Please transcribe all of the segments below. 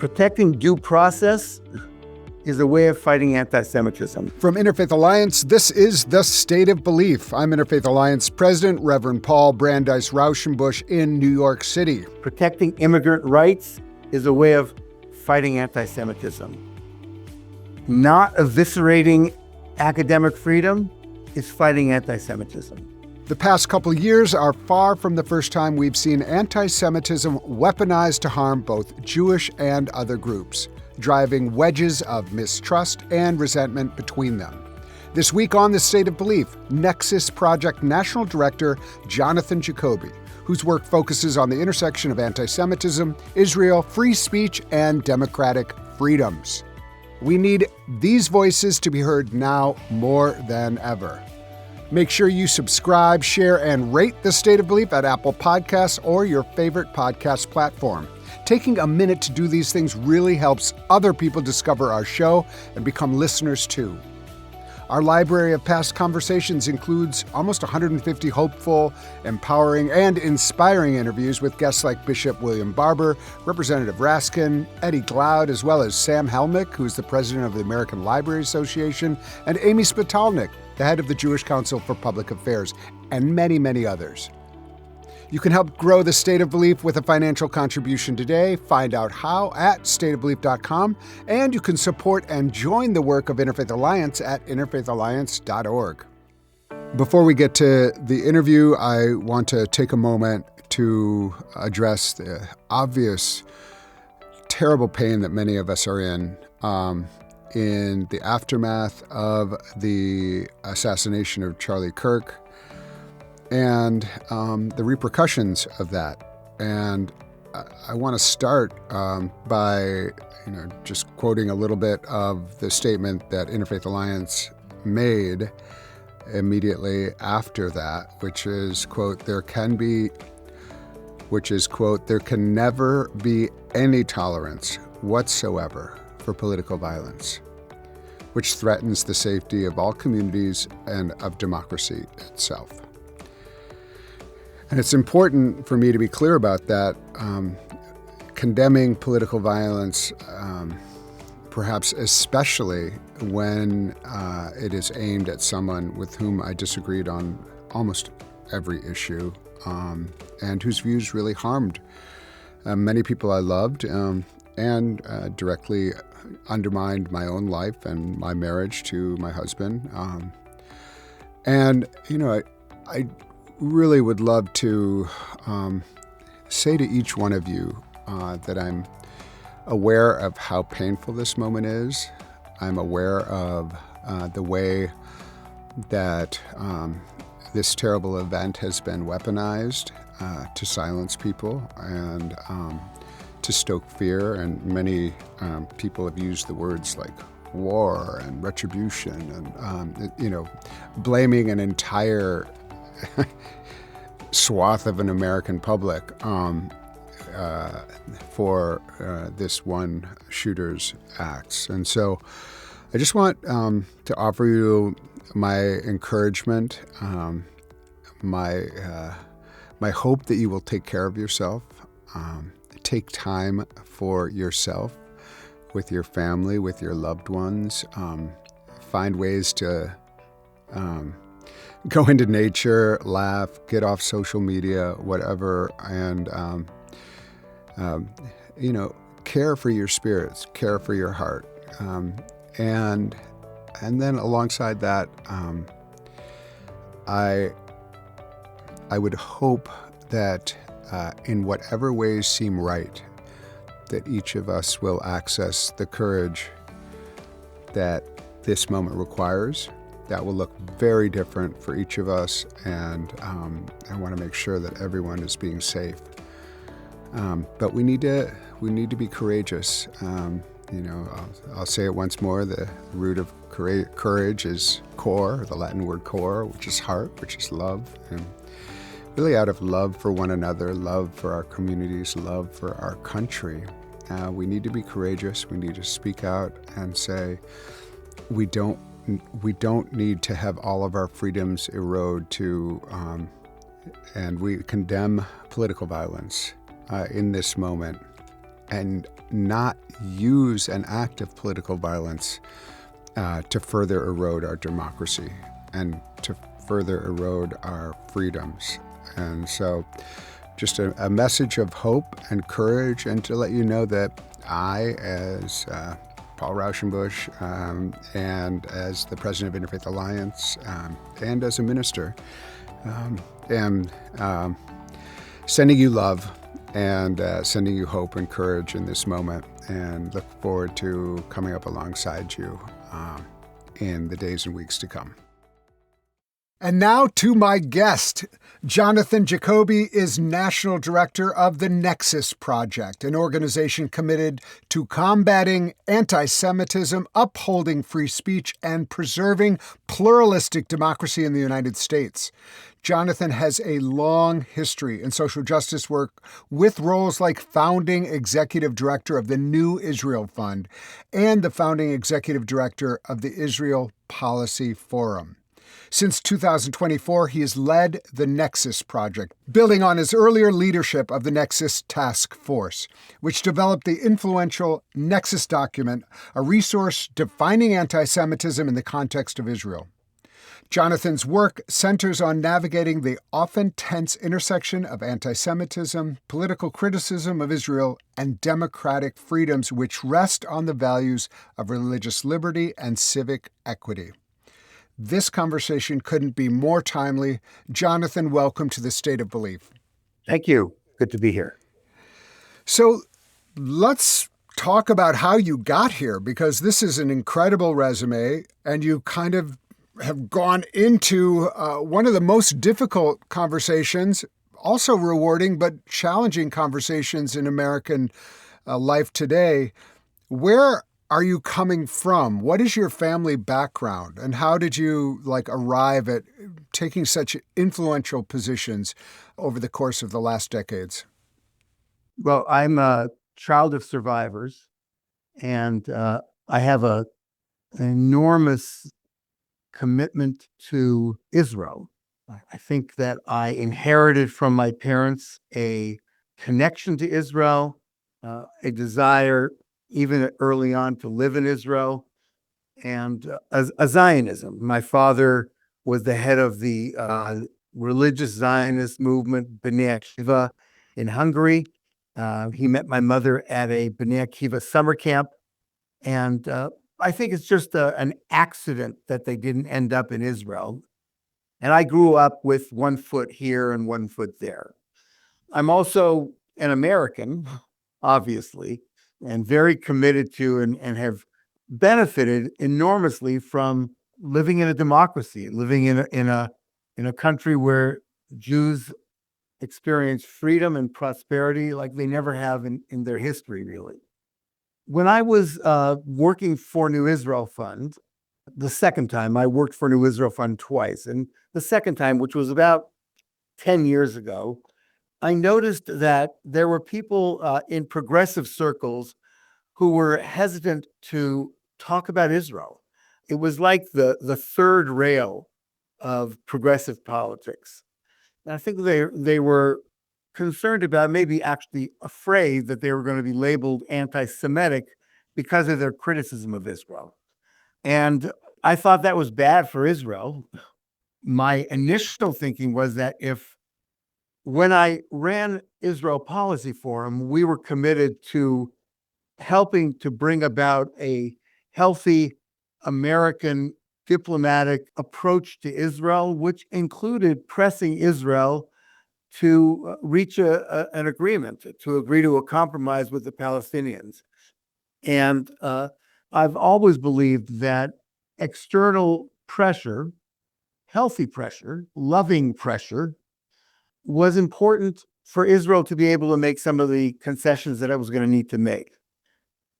Protecting due process is a way of fighting anti-Semitism. From Interfaith Alliance, this is The State of Belief. I'm Interfaith Alliance President, Reverend Paul Brandeis Rauschenbusch in New York City. Protecting immigrant rights is a way of fighting anti-Semitism. Not eviscerating academic freedom is fighting anti-Semitism. The past couple years are far from the first time we've seen anti-Semitism weaponized to harm both Jewish and other groups, driving wedges of mistrust and resentment between them. This week on The State of Belief, Nexus Project National Director Jonathan Jacoby, whose work focuses on the intersection of anti-Semitism, Israel, free speech, and democratic freedoms. We need these voices to be heard now more than ever. Make sure you subscribe, share, and rate The State of Belief at Apple Podcasts or your favorite podcast platform. Taking a minute to do these things really helps other people discover our show and become listeners too. Our library of past conversations includes almost 150 hopeful, empowering, and inspiring interviews with guests like Bishop William Barber, Representative Raskin, Eddie Glaude, as well as Sam Helmick, who's the president of the American Library Association, and Amy Spitalnik, the head of the Jewish Council for Public Affairs, and many, many others. You can help grow The State of Belief with a financial contribution today. Find out how at stateofbelief.com, and you can support and join the work of Interfaith Alliance at interfaithalliance.org. Before we get to the interview, I want to take a moment to address the obvious terrible pain that many of us are in the aftermath of the assassination of Charlie Kirk, and the repercussions of that. And I want to start by just quoting a little bit of the statement that Interfaith Alliance made immediately after that, which is, quote, there can never be any tolerance whatsoever for political violence, which threatens the safety of all communities and of democracy itself. And it's important for me to be clear about that. Condemning political violence, perhaps especially when it is aimed at someone with whom I disagreed on almost every issue, and whose views really harmed many people I loved, and directly undermined my own life and my marriage to my husband. I really would love to say to each one of you that I'm aware of how painful this moment is. I'm aware of the way that this terrible event has been weaponized to silence people and to stoke fear. And many people have used the words like war and retribution and, blaming an entire swath of an American public for this one shooter's acts. And so I just want to offer you my encouragement, my hope that you will take care of yourself, take time for yourself, with your family, with your loved ones, find ways to go into nature, laugh, get off social media, whatever, and care for your spirits, care for your heart, and then alongside that, I would hope that in whatever ways seem right, that each of us will access the courage that this moment requires. That will look very different for each of us, and I want to make sure that everyone is being safe. But we need to be courageous. I'll say it once more. The root of courage is core, the Latin word core, which is heart, which is love, and really out of love for one another, love for our communities, love for our country. We need to be courageous. We need to speak out and say, we don't need to have all of our freedoms erode and we condemn political violence in this moment. and not use an act of political violence to further erode our democracy and to further erode our freedoms. And so just a message of hope and courage, and to let you know that I, as Paul Rauschenbusch, and as the president of Interfaith Alliance, and as a minister, am sending you love and sending you hope and courage in this moment, and look forward to coming up alongside you in the days and weeks to come. And now to my guest. Jonathan Jacoby is National Director of the Nexus Project, an organization committed to combating anti-Semitism, upholding free speech, and preserving pluralistic democracy in the United States. Jonathan has a long history in social justice work, with roles like founding executive director of the New Israel Fund and the founding executive director of the Israel Policy Forum. Since 2024, he has led the Nexus Project, building on his earlier leadership of the Nexus Task Force, which developed the influential Nexus document, a resource defining anti-Semitism in the context of Israel. Jonathan's work centers on navigating the often tense intersection of anti-Semitism, political criticism of Israel, and democratic freedoms which rest on the values of religious liberty and civic equity. This conversation couldn't be more timely. Jonathan, welcome to the State of Belief. Thank you. Good to be here. So let's talk about how you got here, because this is an incredible resume, and you kind of have gone into one of the most difficult conversations, also rewarding but challenging conversations in American life today. Where are you coming from? What is your family background? And how did you arrive at taking such influential positions over the course of the last decades? Well, I'm a child of survivors, and I have an enormous commitment to Israel. I think that I inherited from my parents a connection to Israel, a desire even early on to live in Israel, and a Zionism. My father was the head of the religious Zionist movement, B'nai Akiva, in Hungary. He met my mother at a B'nai Akiva summer camp, and I think it's just an accident that they didn't end up in Israel. And I grew up with one foot here and one foot there. I'm also an American, obviously, and very committed to and have benefited enormously from living in a democracy, living in a country where Jews experience freedom and prosperity like they never have in their history, really. When I was working for New Israel Fund, the second time, I worked for New Israel Fund twice, and the second time, which was about 10 years ago, I noticed that there were people in progressive circles who were hesitant to talk about Israel. It was like the third rail of progressive politics. And I think they were concerned about, maybe actually afraid, that they were going to be labeled anti-Semitic because of their criticism of Israel. And I thought that was bad for Israel. My initial thinking was that when I ran Israel Policy Forum, we were committed to helping to bring about a healthy American diplomatic approach to Israel, which included pressing Israel to reach an agreement, to agree to a compromise with the Palestinians. And I've always believed that external pressure, healthy pressure, loving pressure, was important for Israel to be able to make some of the concessions that it was going to need to make.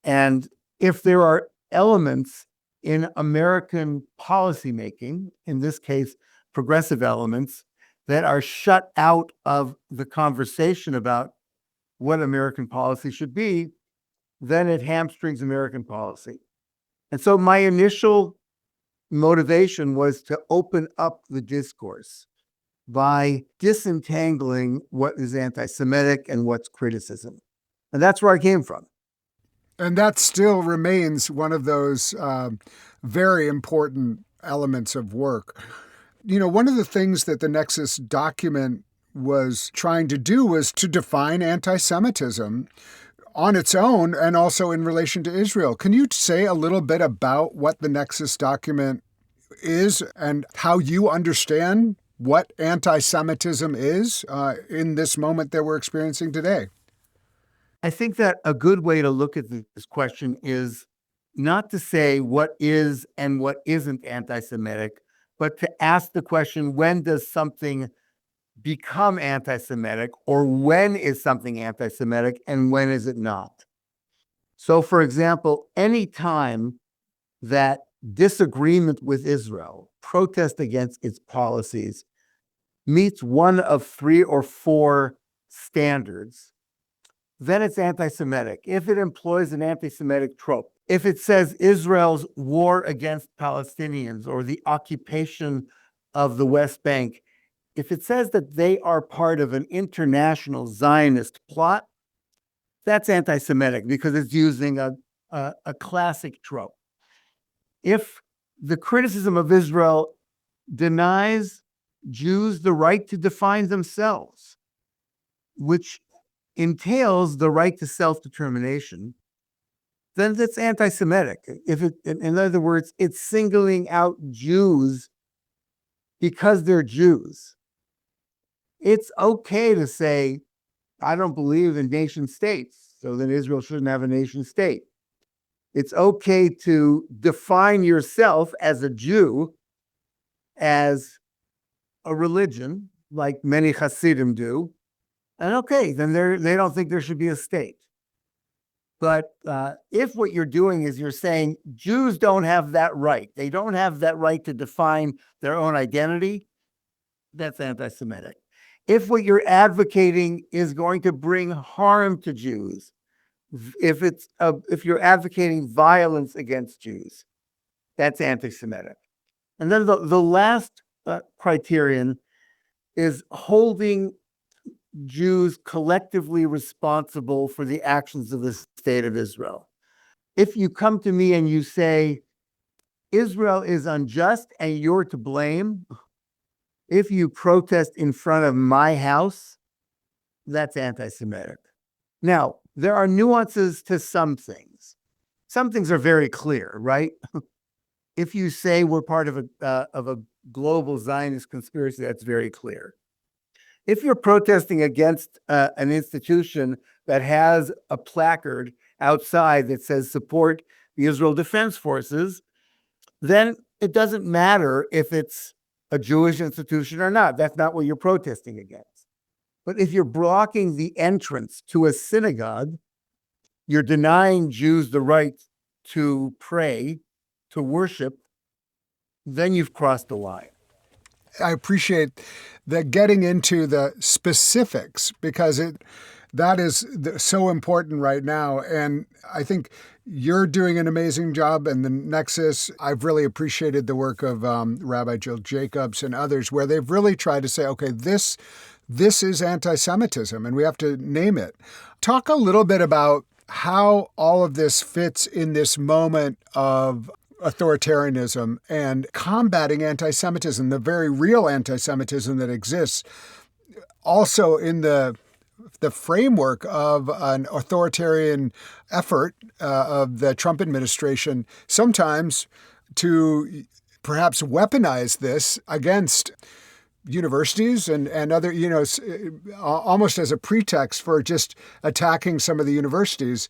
And if there are elements in American policymaking, in this case, progressive elements, that are shut out of the conversation about what American policy should be, then it hamstrings American policy. And so my initial motivation was to open up the discourse by disentangling what is anti-Semitic and what's criticism. And that's where I came from. And that still remains one of those very important elements of work. One of the things that the Nexus document was trying to do was to define anti-Semitism on its own and also in relation to Israel. Can you say a little bit about what the Nexus document is and how you understand what anti-Semitism is in this moment that we're experiencing today? I think that a good way to look at this question is not to say what is and what isn't anti-Semitic, but to ask the question, when does something become anti-Semitic, or when is something anti-Semitic and when is it not? So, for example, any time that disagreement with Israel, protest against its policies, meets one of 3 or 4 standards, then it's anti-Semitic. If it employs an anti-Semitic trope, if it says Israel's war against Palestinians or the occupation of the West Bank, if it says that they are part of an international Zionist plot, that's anti-Semitic because it's using a classic trope. If the criticism of Israel denies Jews the right to define themselves, which entails the right to self-determination, then that's anti-Semitic. In other words, it's singling out Jews because they're Jews. It's okay to say, I don't believe in nation states, so then Israel shouldn't have a nation state. It's okay to define yourself as a Jew as a religion, like many Hasidim do, and okay, then they don't think there should be a state. But if what you're doing is you're saying Jews don't have that right, they don't have that right to define their own identity, that's anti-Semitic. If what you're advocating is going to bring harm to Jews, if you're advocating violence against Jews, that's anti-Semitic. And then the last criterion is holding Jews collectively responsible for the actions of the state of Israel. If you come to me and you say, Israel is unjust and you're to blame, if you protest in front of my house, that's anti-Semitic. Now, there are nuances to some things. Some things are very clear, right? If you say we're part of a global Zionist conspiracy, that's very clear. If you're protesting against an institution that has a placard outside that says support the Israel Defense Forces, then it doesn't matter if it's a Jewish institution or not. That's not what you're protesting against. But if you're blocking the entrance to a synagogue, you're denying Jews the right to pray, to worship, then you've crossed the line. I appreciate that getting into the specifics because that is so important right now. And I think you're doing an amazing job. And the Nexus, I've really appreciated the work of Rabbi Jill Jacobs and others, where they've really tried to say, okay, this is anti-Semitism and we have to name it. Talk a little bit about how all of this fits in this moment of authoritarianism and combating anti-Semitism, the very real anti-Semitism that exists, also in the framework of an authoritarian effort of the Trump administration, sometimes to perhaps weaponize this against universities and other, almost as a pretext for just attacking some of the universities.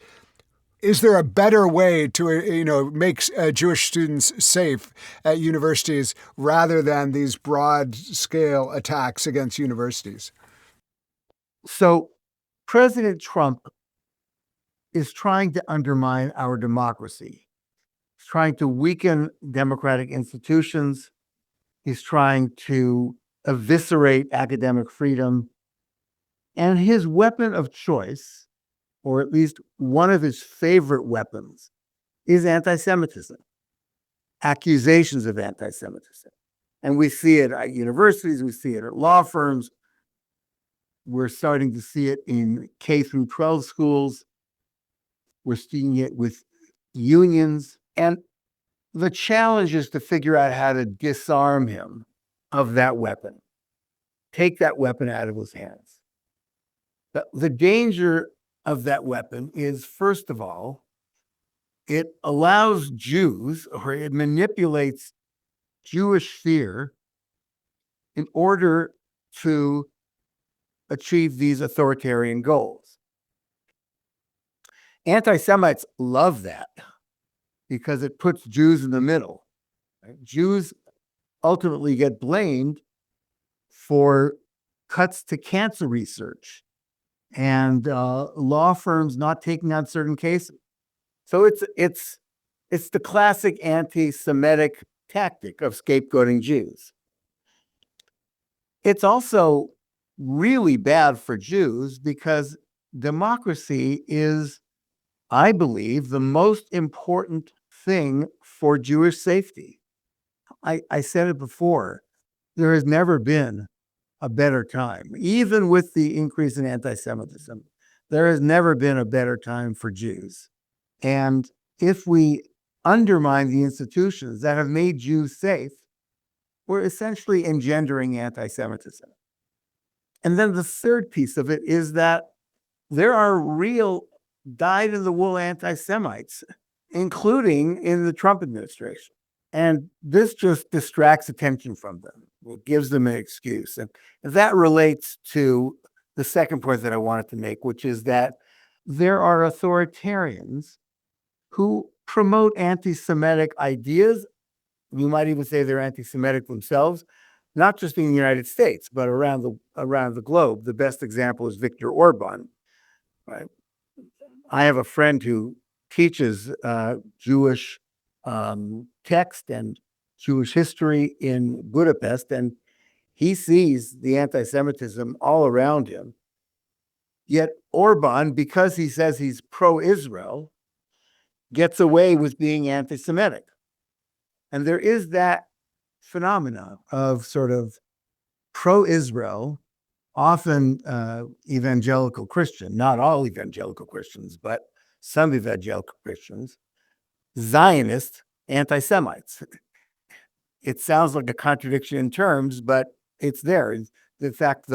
Is there a better way to, make Jewish students safe at universities rather than these broad-scale attacks against universities? So President Trump is trying to undermine our democracy. He's trying to weaken democratic institutions. He's trying to eviscerate academic freedom. And his weapon of choice, or at least one of his favorite weapons, is anti-Semitism, accusations of anti-Semitism. And we see it at universities, we see it at law firms. We're starting to see it in K through 12 schools. We're seeing it with unions. And the challenge is to figure out how to disarm him of that weapon, take that weapon out of his hands. The danger of that weapon is, first of all, it allows Jews, or it manipulates Jewish fear in order to achieve these authoritarian goals. Anti-Semites love that because it puts Jews in the middle. Right? Jews ultimately get blamed for cuts to cancer research and law firms not taking on certain cases. So it's the classic anti-Semitic tactic of scapegoating Jews. It's also really bad for Jews because democracy is, I believe, the most important thing for Jewish safety. I said it before, there has never been a better time. Even with the increase in anti-Semitism, there has never been a better time for Jews. And if we undermine the institutions that have made Jews safe, we're essentially engendering anti-Semitism. And then the third piece of it is that there are real dyed-in-the-wool anti-Semites, including in the Trump administration. And this just distracts attention from them. It gives them an excuse. And that relates to the second point that I wanted to make, which is that there are authoritarians who promote anti-Semitic ideas. You might even say they're anti-Semitic themselves, not just in the United States, but around the globe. The best example is Viktor Orban. Right? I have a friend who teaches Jewish text and Jewish history in Budapest, and he sees the anti-Semitism all around him. Yet Orban, because he says he's pro-Israel, gets away with being anti-Semitic. And there is that phenomena of sort of pro-Israel, often evangelical Christian, not all evangelical Christians, but some evangelical Christians, Zionist anti-Semites. It sounds like a contradiction in terms, but it's there. In fact,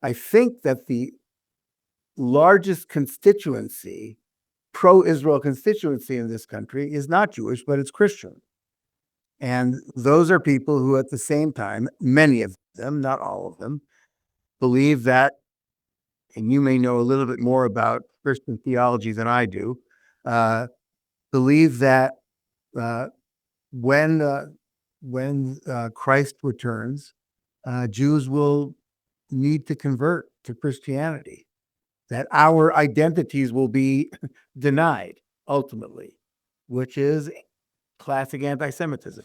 I think that the largest constituency, pro-Israel constituency in this country is not Jewish, but it's Christian. And those are people who at the same time, many of them, not all of them, believe that, and you may know a little bit more about Christian theology than I do, believe that when Christ returns, Jews will need to convert to Christianity, that our identities will be denied ultimately, which is classic anti-Semitism.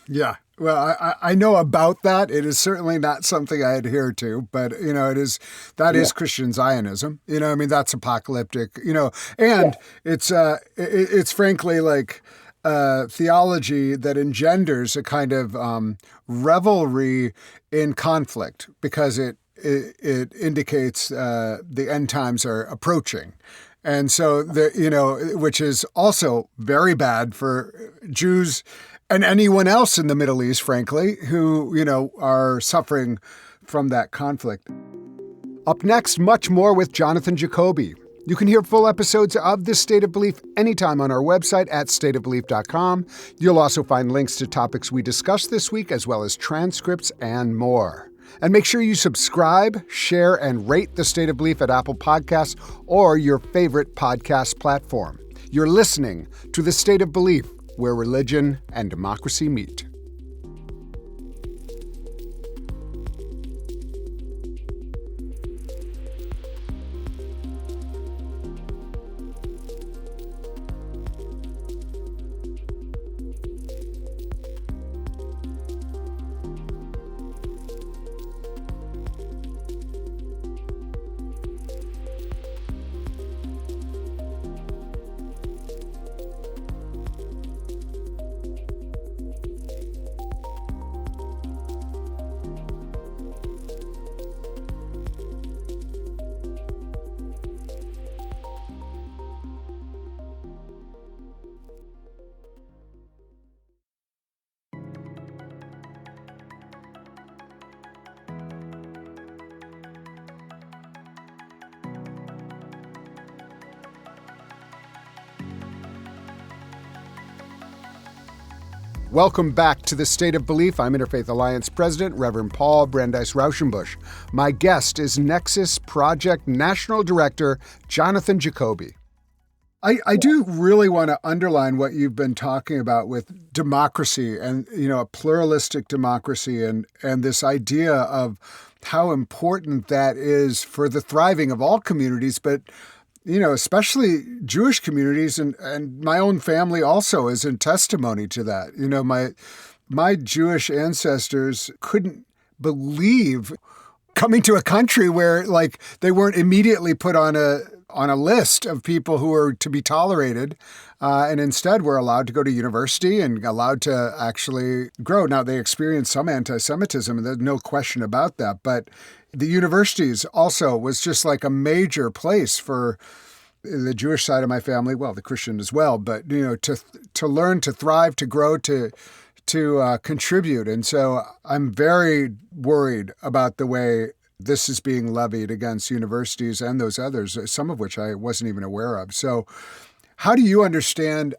Yeah. Well, I know about that. It is certainly not something I adhere to, but, is Christian Zionism. I mean, that's apocalyptic, and it's frankly like theology that engenders a kind of revelry in conflict because it indicates the end times are approaching. And so, which is also very bad for Jews and anyone else in the Middle East, frankly, who, are suffering from that conflict. Up next, much more with Jonathan Jacoby. You can hear full episodes of This State of Belief anytime on our website at stateofbelief.com. You'll also find links to topics we discussed this week, as well as transcripts and more. And make sure you subscribe, share, and rate The State of Belief at Apple Podcasts or your favorite podcast platform. You're listening to The State of Belief, where religion and democracy meet. Welcome back to the State of Belief. I'm Interfaith Alliance President, Reverend Paul Brandeis Rauschenbusch. My guest is Nexus Project National Director, Jonathan Jacoby. I do really want to underline what you've been talking about with democracy and, a pluralistic democracy and this idea of how important that is for the thriving of all communities, but especially Jewish communities, and my own family also is in testimony to that. My Jewish ancestors couldn't believe coming to a country where they weren't immediately put on a list of people who are to be tolerated, and instead were allowed to go to university and allowed to actually grow. Now, they experienced some anti-Semitism, and there's no question about that, but the universities also was just like a major place for the Jewish side of my family, well, the Christian as well, but to learn, to thrive, to grow, to contribute. And so I'm very worried about the way this is being levied against universities and those others, some of which I wasn't even aware of. So how do you understand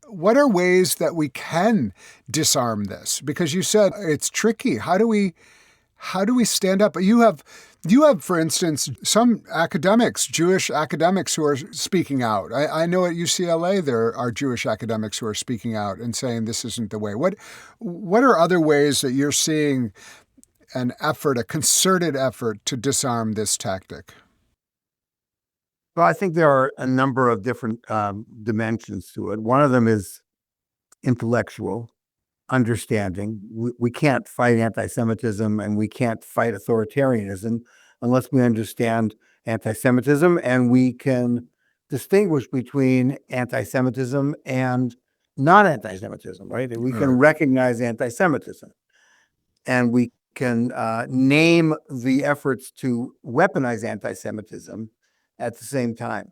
what are ways that we can disarm this? Because you said it's tricky. How do we stand up? You have, for instance, some academics, Jewish academics who are speaking out. I know at UCLA there are Jewish academics who are speaking out and saying this isn't the way. What are other ways that you're seeing an effort, a concerted effort to disarm this tactic? Well, I think there are a number of different dimensions to it. One of them is intellectual understanding. We can't fight anti-Semitism and we can't fight authoritarianism unless we understand anti-Semitism, and we can distinguish between anti-Semitism and non-anti-Semitism, right? We can recognize anti-Semitism, and we can name the efforts to weaponize anti-Semitism at the same time.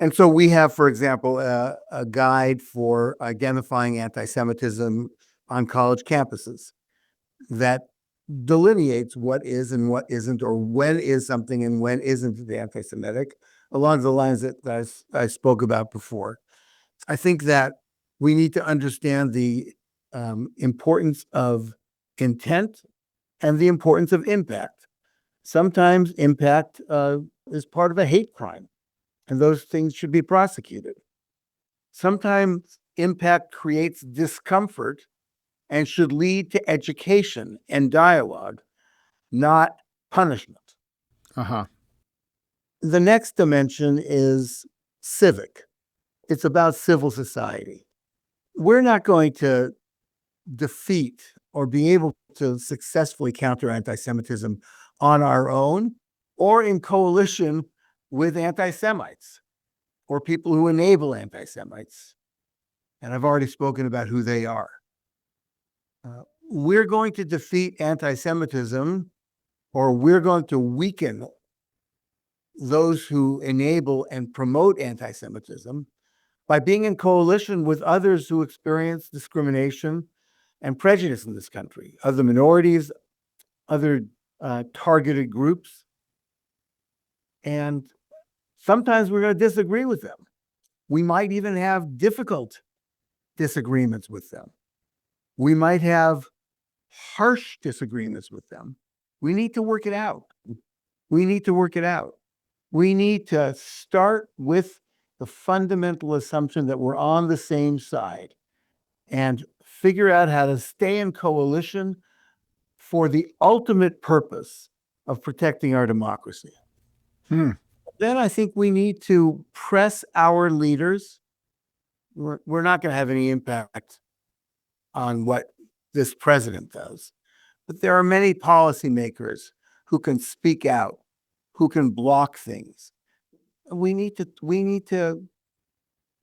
And so we have, for example, a guide for identifying anti-Semitism on college campuses that delineates what is and what isn't, or when is something and when isn't anti-Semitic, along the lines that I spoke about before. I think that we need to understand the importance of intent and the importance of impact. Sometimes impact is part of a hate crime, and those things should be prosecuted. Sometimes impact creates discomfort and should lead to education and dialogue, not punishment. Uh-huh. The next dimension is civic. It's about civil society. We're not going to defeat or be able to successfully counter anti-Semitism on our own or in coalition with anti-Semites or people who enable anti-Semites. And I've already spoken about who they are. We're going to defeat anti-Semitism, or we're going to weaken those who enable and promote anti-Semitism by being in coalition with others who experience discrimination and prejudice in this country, other minorities, other targeted groups. And sometimes we're going to disagree with them. We might even have difficult disagreements with them. We might have harsh disagreements with them. We need to work it out. We need to start with the fundamental assumption that we're on the same side and figure out how to stay in coalition for the ultimate purpose of protecting our democracy. Then I think we need to press our leaders. We're not going to have any impact on what this president does, but there are many policymakers who can speak out, who can block things. We need to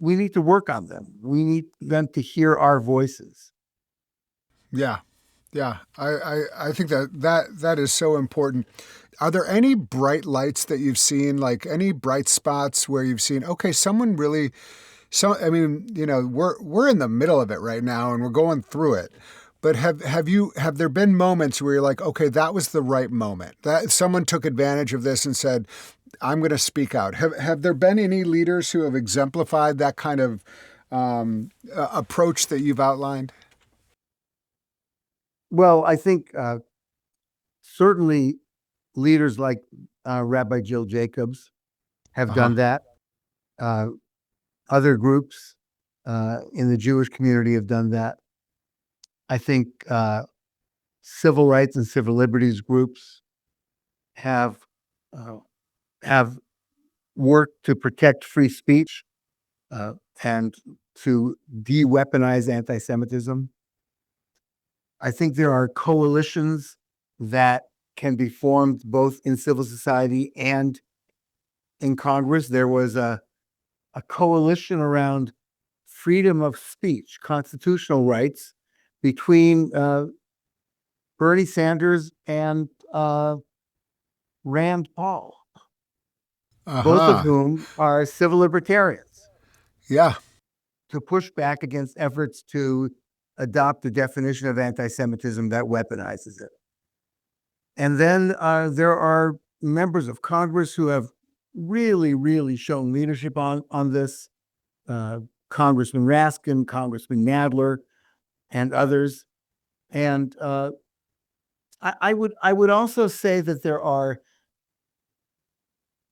work on them. We need them to hear our voices. Yeah. I think that is so important. Are there any bright lights that you've seen, like any bright spots where you've seen, okay, someone really, we're in the middle of it right now and we're going through it. But have there been moments where you're like, okay, that was the right moment, that someone took advantage of this and said, I'm going to speak out? Have there been any leaders who have exemplified that kind of approach that you've outlined? Well, I think certainly leaders like Rabbi Jill Jacobs have Uh-huh. done that. Uh, Other groups in the Jewish community have done that. I think civil rights and civil liberties groups have uh, have worked to protect free speech uh, and to de-weaponize anti-Semitism. I think there are coalitions that can be formed both in civil society and in Congress. There was a coalition around freedom of speech, constitutional rights between Bernie Sanders and Rand Paul, both of Uh-huh. whom are civil libertarians, Yeah. to push back against efforts to adopt a definition of anti Semitism that weaponizes it. And then there are members of Congress who have really, really shown leadership on this. Uh, Congressman Raskin, Congressman Nadler, and others. And I would also say that there are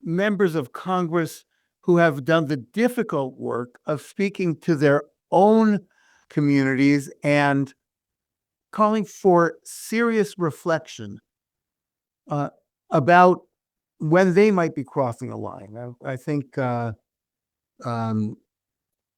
members of Congress who have done the difficult work of speaking to their own communities and calling for serious reflection uh, about when they might be crossing a line. I think um,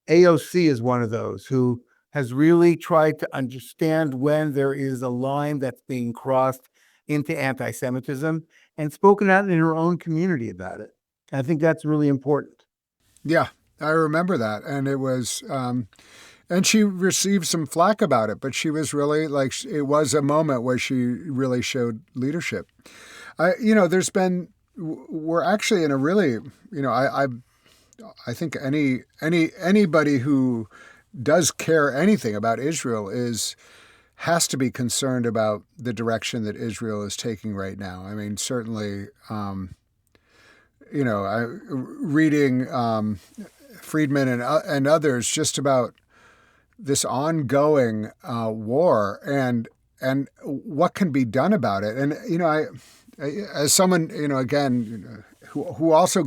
AOC is one of those who has really tried to understand when there is a line that's being crossed into anti-Semitism and spoken out in her own community about it. I think that's really important. Yeah. I remember that. And it was, and she received some flack about it, but she was really like, it was a moment where she really showed leadership. There's been, we're actually in a really, I think anybody who does care anything about Israel has to be concerned about the direction that Israel is taking right now. I mean, certainly, reading Friedman and others just about this ongoing war and what can be done about it. And as someone again who also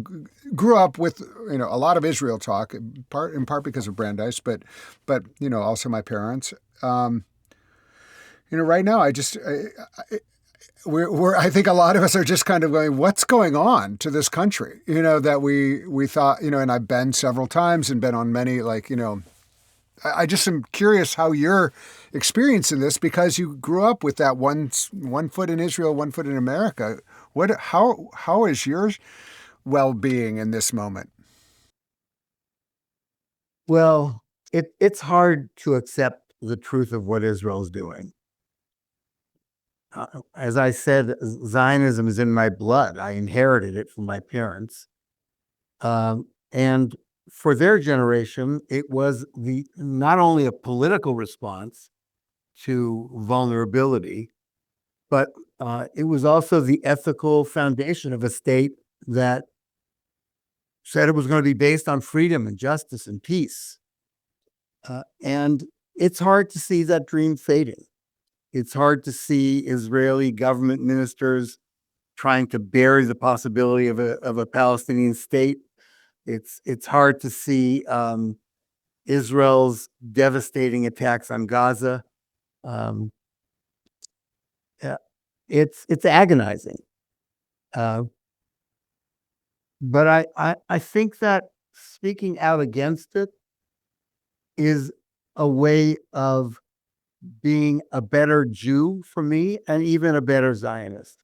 grew up with a lot of Israel talk, in part because of Brandeis, but also my parents. Right now we're I think a lot of us are just kind of going, what's going on to this country? That we thought, and I've been several times and been on many, I just am curious how you're experiencing this because you grew up with that one foot in Israel, one foot in America. How is your well-being in this moment? Well, it's hard to accept the truth of what Israel's doing. As I said, Zionism is in my blood. I inherited it from my parents. And for their generation, it was not only a political response to vulnerability, but it was also the ethical foundation of a state that said it was going to be based on freedom and justice and peace. And it's hard to see that dream fading. It's hard to see Israeli government ministers trying to bury the possibility of a Palestinian state. It's hard to see Israel's devastating attacks on Gaza. Um, yeah, it's agonizing. Uh, but I think that speaking out against it is a way of being a better Jew for me and even a better Zionist.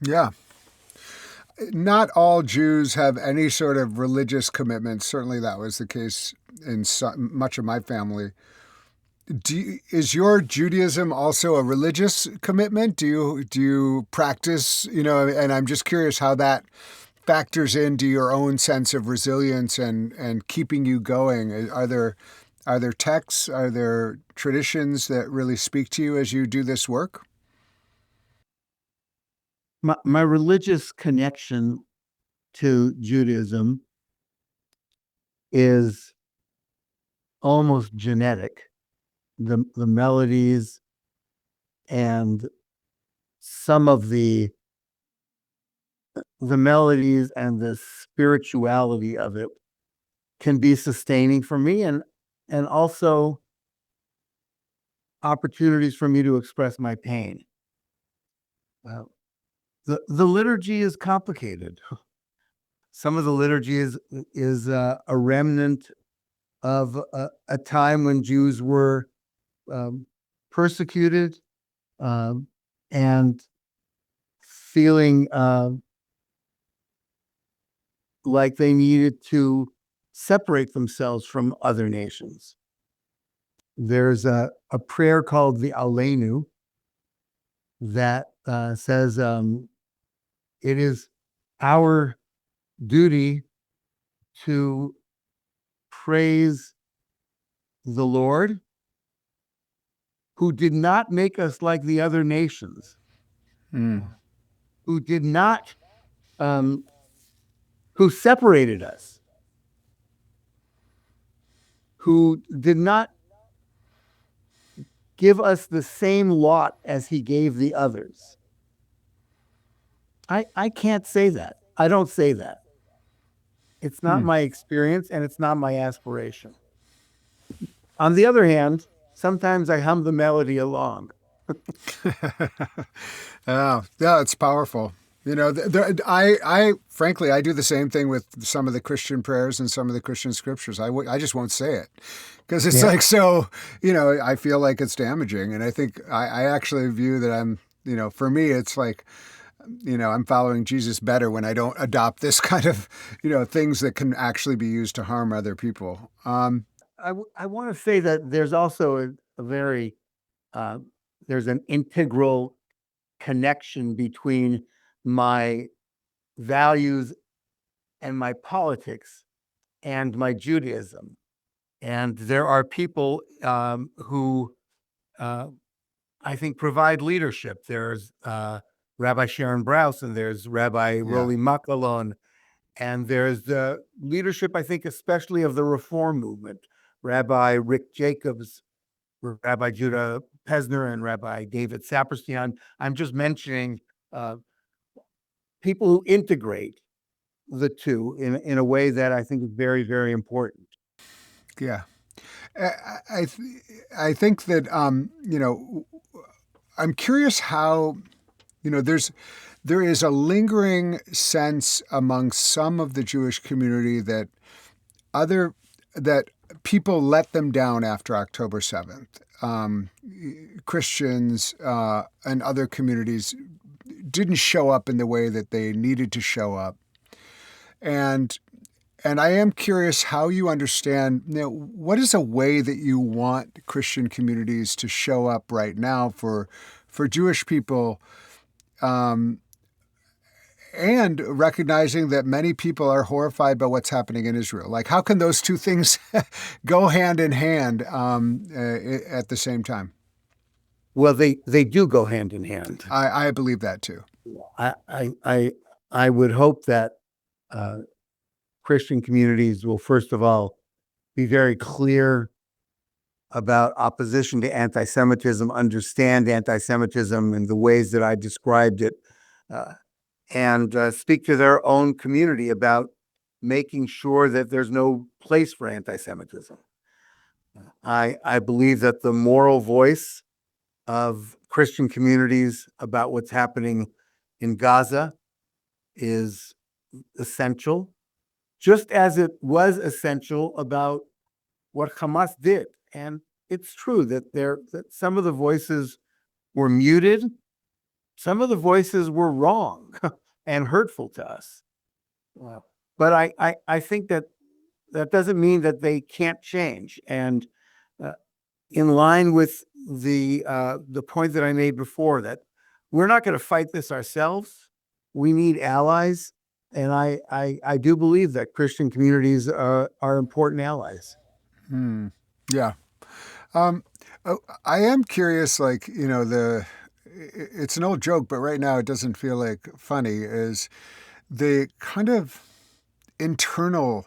Yeah. Not all Jews have any sort of religious commitment. Certainly, that was the case in much of my family. Is your Judaism also a religious commitment? Do you practice? And I'm just curious how that factors into your own sense of resilience and keeping you going. Are there texts? Are there traditions that really speak to you as you do this work? My religious connection to Judaism is almost genetic. The melodies and some of the melodies and the spirituality of it can be sustaining for me, and also opportunities for me to express my pain. Well, the liturgy is complicated. Some of the liturgy is a remnant of a time when Jews were persecuted, and feeling like they needed to separate themselves from other nations. There's a prayer called the Aleinu that says it is our duty to praise the Lord, who did not make us like the other nations, who did not, who separated us, who did not give us the same lot as he gave the others. I can't say that. I don't say that. It's not my experience, and it's not my aspiration. On the other hand, sometimes I hum the melody along. Yeah, it's powerful. I frankly, I do the same thing with some of the Christian prayers and some of the Christian scriptures. I just won't say it because it's Yeah. like, so, I feel like it's damaging. And I think I actually view that for me, it's like, I'm following Jesus better when I don't adopt this kind of, things that can actually be used to harm other people. I want to say that there's also a very, there's an integral connection between my values and my politics and my Judaism. And there are people who I think provide leadership. There's Rabbi Sharon Brous, and there's Rabbi Roli Makalon, and there's the leadership, I think, especially of the Reform movement, Rabbi Rick Jacobs, Rabbi Judah Pesner, and Rabbi David Saperstein. I'm just mentioning people who integrate the two in a way that I think is very, very important. Yeah. I think that, I'm curious how, there is a lingering sense among some of the Jewish community that people let them down after October 7th. Christians and other communities didn't show up in the way that they needed to show up. And I am curious how you understand, what is a way that you want Christian communities to show up right now for Jewish people, and recognizing that many people are horrified by what's happening in Israel? Like, how can those two things go hand in hand at the same time? Well, they do go hand in hand. I believe that too. I would hope that Christian communities will, first of all, be very clear about opposition to anti-Semitism, understand anti-Semitism in the ways that I described it, and speak to their own community about making sure that there's no place for anti-Semitism. I believe that the moral voice of Christian communities about what's happening in Gaza is essential, just as it was essential about what Hamas did. And it's true that that some of the voices were muted, some of the voices were wrong and hurtful to us. But I think that doesn't mean that they can't change. And in line with the point that I made before, that we're not going to fight this ourselves. We need allies. And I do believe that Christian communities are important allies. Yeah. I am curious, like, it's an old joke, but right now it doesn't feel like funny, is the kind of internal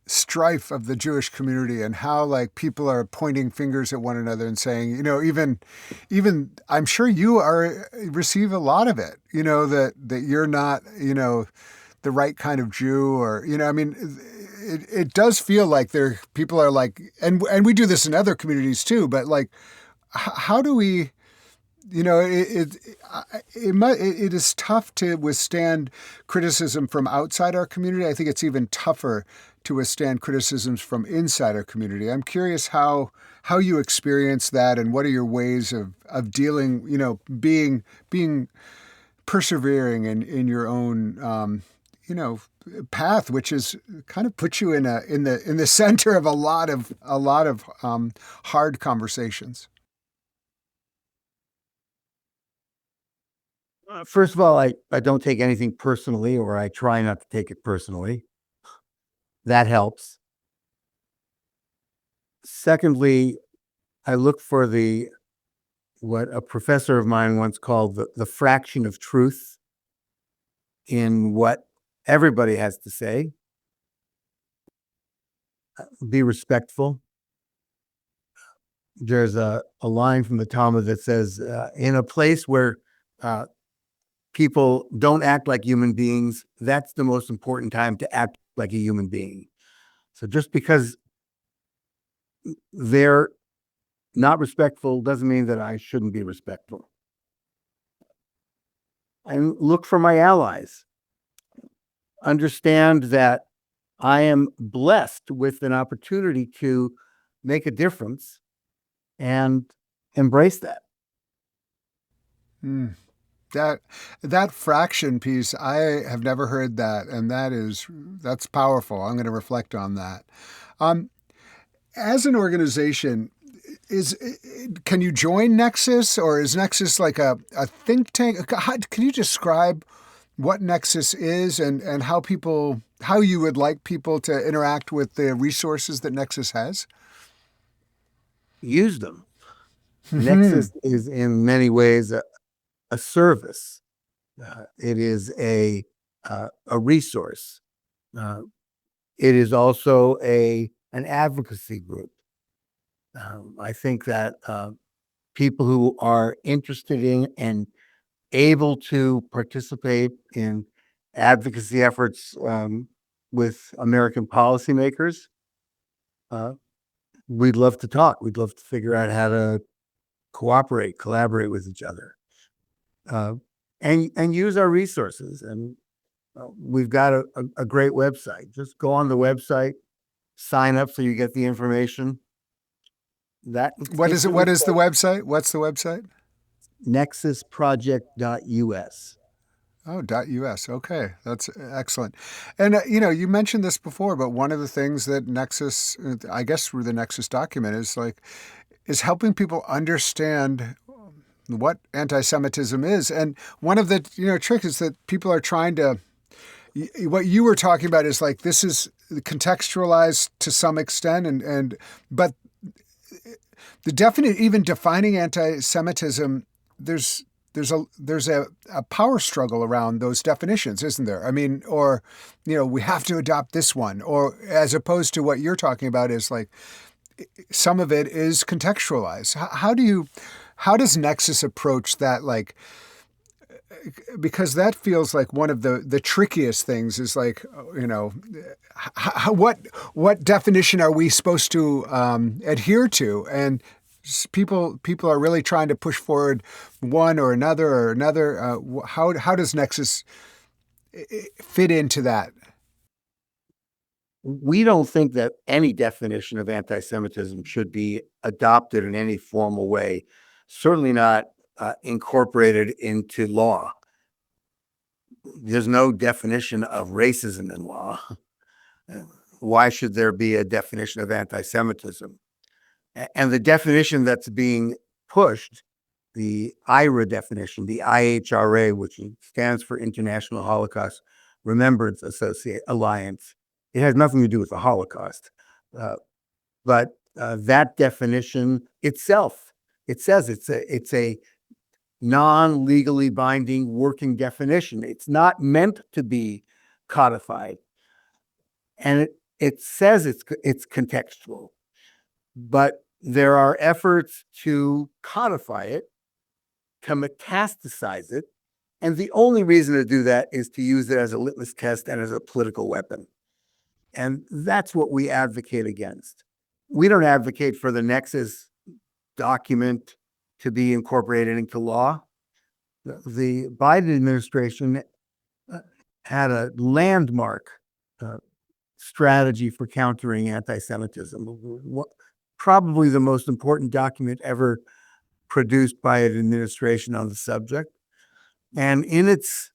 strife of the Jewish community and how like people are pointing fingers at one another and saying, even I'm sure you receive a lot of it, that you're not, the right kind of Jew or, I mean, it does feel like people are like, and we do this in other communities too, but like, how do we, it is tough to withstand criticism from outside our community. I think it's even tougher to withstand criticisms from inside our community. I'm curious how you experience that and what are your ways of dealing, being persevering in your own, path, which is kind of puts you in the center of a lot of hard conversations. First of all, I don't take anything personally, or I try not to take it personally. That helps. Secondly, I look for what a professor of mine once called the fraction of truth in what everybody has to say. Be respectful. There's a line from the Talmud that says, in a place where people don't act like human beings, that's the most important time to act like a human being. So just because they're not respectful doesn't mean that I shouldn't be respectful. And look for my allies. Understand that I am blessed with an opportunity to make a difference and embrace that. That fraction piece, I have never heard that, and that's powerful. I'm going to reflect on that. As an organization, can you join Nexus, or is Nexus like a think tank? Can you describe what Nexus is and how you would like people to interact with the resources that Nexus has? Use them. Nexus is in many ways a service. It is a resource. It is also an advocacy group. I think that people who are interested in and able to participate in advocacy efforts with American policymakers, we'd love to talk. We'd love to figure out how to collaborate with each other, and use our resources. And we've got a great website. Just go on the website, sign up so you get the information. What is it? What is the website? What's the website? nexusproject.us. Oh, .us. Okay, that's excellent. And you mentioned this before, but one of the things that Nexus, I guess through the Nexus document, is helping people understand what anti-Semitism is. And one of the tricks is that people are trying to. What you were talking about is like this is contextualized to some extent, but even defining anti-Semitism, there's a power struggle around those definitions, isn't there? I mean, or we have to adopt this one, or as opposed to what you're talking about is like some of it is contextualized. How does Nexus approach that? Like, because that feels like one of the trickiest things is like, what definition are we supposed to adhere to? And people are really trying to push forward one or another. How does Nexus fit into that? We don't think that any definition of anti-Semitism should be adopted in any formal way, certainly not incorporated into law. There's no definition of racism in law. Why should there be a definition of anti-Semitism? And the definition that's being pushed, the IHRA definition, the IHRA, which stands for International Holocaust Remembrance Alliance, it has nothing to do with the Holocaust. But that definition itself, it says it's a non-legally binding working definition. It's not meant to be codified. And it says it's contextual, but there are efforts to codify it, to metastasize it, and the only reason to do that is to use it as a litmus test and as a political weapon. And that's what we advocate against. We don't advocate for the Nexus document to be incorporated into law. The Biden administration had a landmark strategy for countering anti-Semitism. Probably the most important document ever produced by an administration on the subject. And in its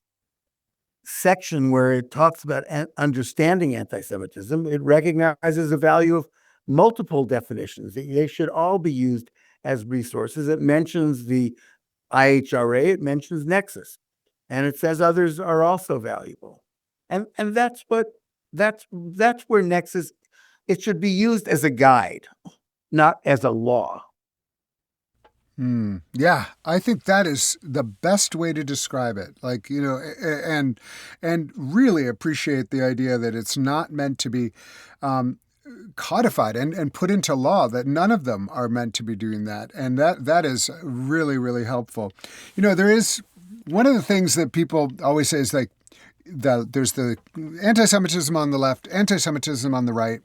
section where it talks about understanding anti-Semitism, it recognizes the value of multiple definitions. They should all be used as resources. It mentions the IHRA, it mentions Nexus, and it says others are also valuable. And that's where Nexus, it should be used as a guide, not as a law. Yeah, I think that is the best way to describe it. Like, and really appreciate the idea that it's not meant to be codified and put into law, that none of them are meant to be doing that. And that is really, really helpful. There is one of the things that people always say is like, there's the anti-Semitism on the left, anti-Semitism on the right.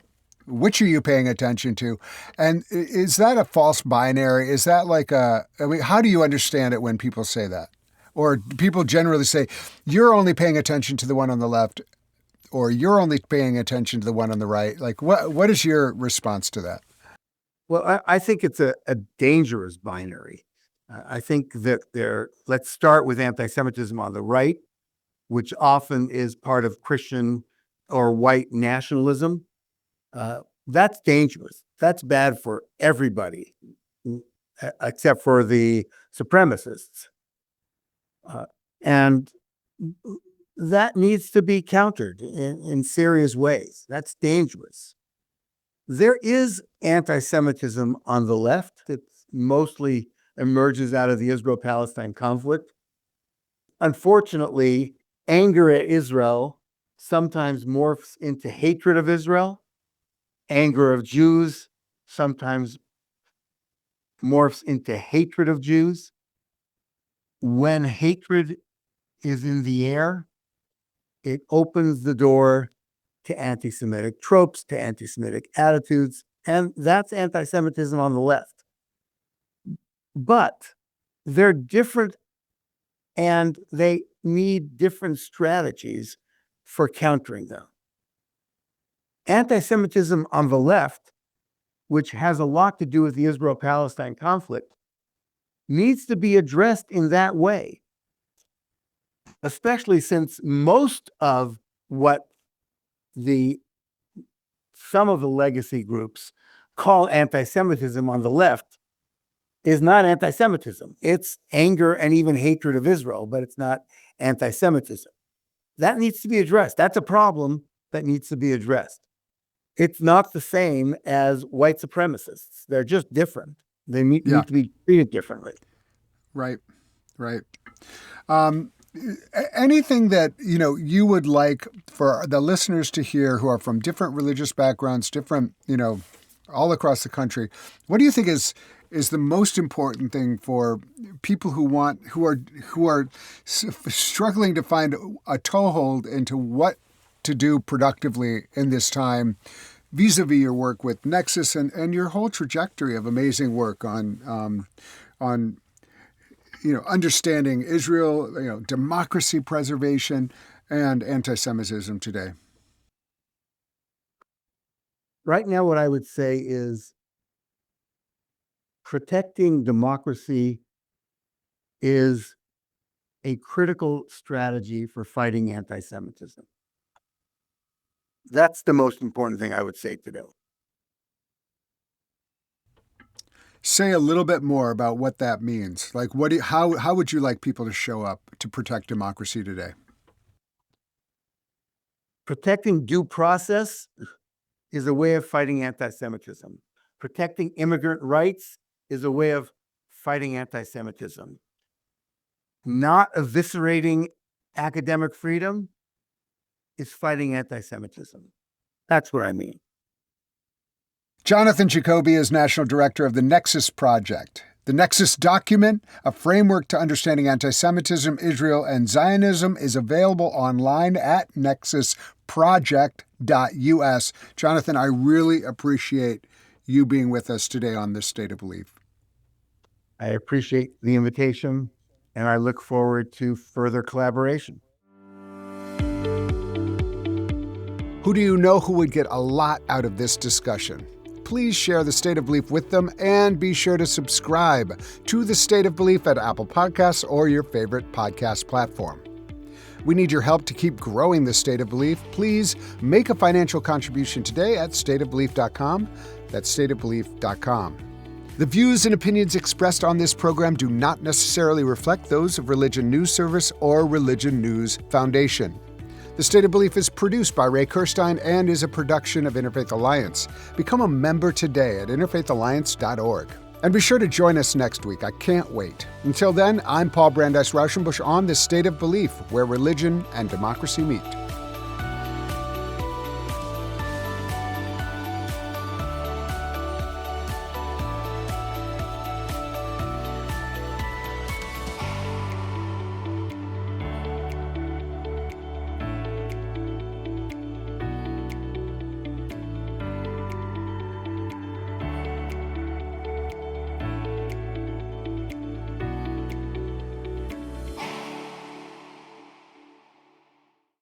Which are you paying attention to? And is that a false binary? Is that like how do you understand it when people say that? Or people generally say, you're only paying attention to the one on the left, or you're only paying attention to the one on the right. Like, what is your response to that? Well, I think it's a dangerous binary. I think that let's start with anti-Semitism on the right, which often is part of Christian or white nationalism. That's dangerous. That's bad for everybody, except for the supremacists. And that needs to be countered in serious ways. That's dangerous. There is anti-Semitism on the left. It mostly emerges out of the Israel-Palestine conflict. Unfortunately, anger at Israel sometimes morphs into hatred of Israel. Anger of Jews sometimes morphs into hatred of Jews. When hatred is in the air, it opens the door to anti-Semitic tropes, to anti-Semitic attitudes, and that's anti-Semitism on the left. But they're different, and they need different strategies for countering them. Anti-Semitism on the left, which has a lot to do with the Israel-Palestine conflict, needs to be addressed in that way, especially since most of what some of the legacy groups call anti-Semitism on the left is not anti-Semitism. It's anger and even hatred of Israel, but it's not anti-Semitism. That needs to be addressed. That's a problem that needs to be addressed. It's not the same as white supremacists. They're just different. They need to be treated differently. Right. Anything that, you would like for the listeners to hear who are from different religious backgrounds, different, all across the country, what do you think is the most important thing for people who are struggling to find a toehold into what to do productively in this time, vis-a-vis your work with Nexus and your whole trajectory of amazing work on understanding Israel, democracy preservation, and anti-Semitism today? Right now, what I would say is protecting democracy is a critical strategy for fighting anti-Semitism. That's the most important thing I would say today. Say a little bit more about what that means. Like, how would you like people to show up to protect democracy today? Protecting due process is a way of fighting anti-Semitism. Protecting immigrant rights is a way of fighting anti-Semitism. Not eviscerating academic freedom is fighting anti-Semitism. That's what I mean. Jonathan Jacoby is National Director of the Nexus Project. The Nexus document, a framework to understanding anti-Semitism, Israel, and Zionism, is available online at nexusproject.us. Jonathan, I really appreciate you being with us today on This State of Belief. I appreciate the invitation, and I look forward to further collaboration. Who do you know who would get a lot out of this discussion? Please share The State of Belief with them, and be sure to subscribe to The State of Belief at Apple Podcasts or your favorite podcast platform. We need your help to keep growing The State of Belief. Please make a financial contribution today at stateofbelief.com. That's stateofbelief.com. The views and opinions expressed on this program do not necessarily reflect those of Religion News Service or Religion News Foundation. The State of Belief is produced by Ray Kirstein and is a production of Interfaith Alliance. Become a member today at interfaithalliance.org. And be sure to join us next week. I can't wait. Until then, I'm Paul Brandeis Rauschenbusch on The State of Belief, where religion and democracy meet.